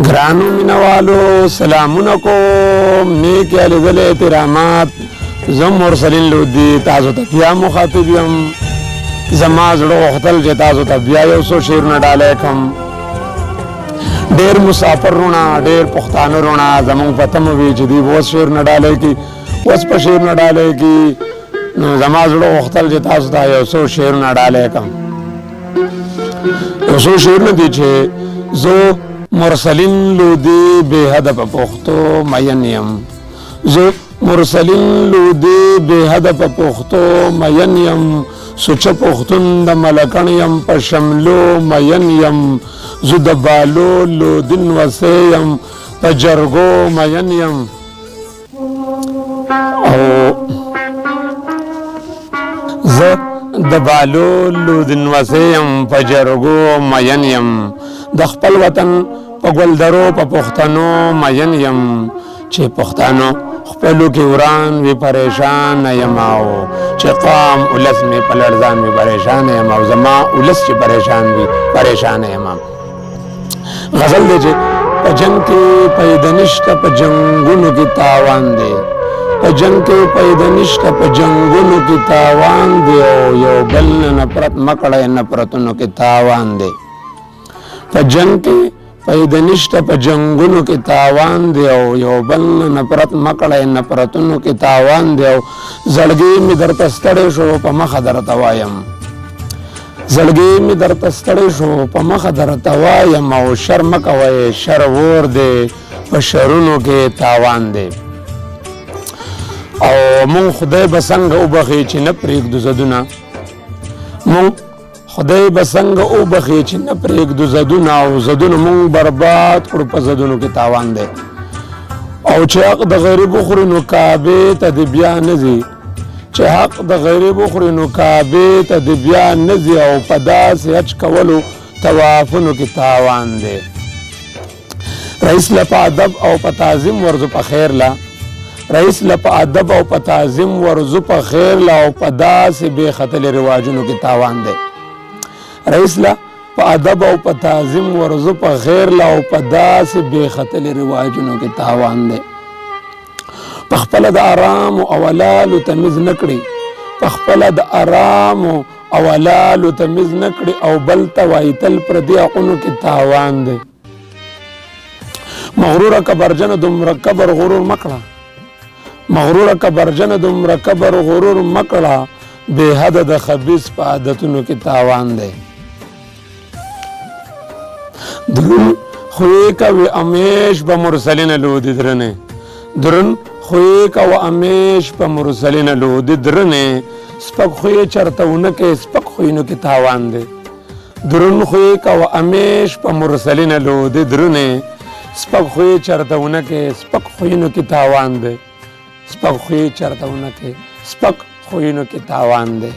گرانو مینوالو سلامونه کوم، نیک لیدل احترامات. زه مرسلین لودي تاسو ته بیا مخاطب یم. زما زړه غوښتل چې تاسو ته بیا یو څو شعرونه ډالۍ کړم. ډېر مسافر رونه، ډېر پښتانه رونه زمونږ په تمه وي چې دوی به اوس شعرونه ډالۍ کړي، اوس په شعرونه ډالۍ کړي. نو زما زړه غوښتل چې تاسو ته یو څو شعرونه ډالۍ کړم. یو څو شعرونه دي چې زه مرسلین لودي بے حد په پښتو مین یم. زه مرسلین لودي بے حد په پښتو مین یم. سوچ پښتون د ملکن یم په شملو مین یم. زه د بالو لودین وسې یم په جرګو مین یم. او زه د بالو لودین وسې یم په جرګو مین یم. د خپل وطن په ګلدرو په پښتنو مین یم. چې پښتانو خپلو کې وران وي پریشان یم، او چې قام اولس مې په لړزان وي پریشان یم، او زما اولس چې پریشان وي پریشان یم. غزل دی چې په جنگ کې پیدا نشته په جنګونو کې تاوان دی. په جنگ کې پیدا نشته په جنګونو کې تاوان دی. او یو بل نه نفرت مکړی نفرتونو کې تاوان دی. په جنگ کې پیدا نشته په جنګونو کې تاوان دی. او یو بل نه نفرت مکړی نفرتونو کې تاوان دی. او زړګی مې درته ستړی شو په مخه درته وایم. زړګی مې درته ستړی شو په مخه درته وایم. او شر مه کوئ شر اور دی په شرونو کې تاوان دی. او مونږ خدای به څنګه وبخي چې نه پرېږدو زدونه. مونږ خدای به څنګه وبخي چې نه پرېږدو زدونه. او زدونه مونږ برباد کړو په زدونو کې تاوان دی. او چې حق د غریب وخوري نو کعبې ته دې بیا نه ځي. چې حق د غریب وخوري نو کعبې ته دې بیا نه ځي. او په داسې حج کولو طوافونو کې تاوان دی. رئیس له په ادب او په تعظیم ورځو په خیر له. رئیس له په ادب او په تعظیم ورځو په خیر له. او په داسې بې ختلې رواجونو کې تاوان دی. رئیس له په ادب او په تعظیم ورځو په خیر له. او په داسې بې ختلې رواجونو کې تاوان دی. په خپله د آرام او اولالو تمیز نه کړي. په خپله د آرام او اولالو تمیز نه کړي. او بل ته وایي تل پردي حقونو کې تاوان دی. مغروره کبرجنه دومره کبر غرور مکړه. مغروره کبرجنه دومره کبر غرور مکړه. بې حده د خبیث په عادتونو کې تاوان دی. درون خوی کوي امیش په مرسلین لودي درنه. درون خوی کوي امیش په مرسلین لودي درنه. سپک خوی چرتهونه کې سپک خوینو کې تاوان دی. درون خوی کوي امیش په مرسلین لودي درنه. سپک خوی چرتهونه کې سپک خوینو کې تاوان دی. سپک خوی چرتهونه کې سپک خوینو کې تاوان دی.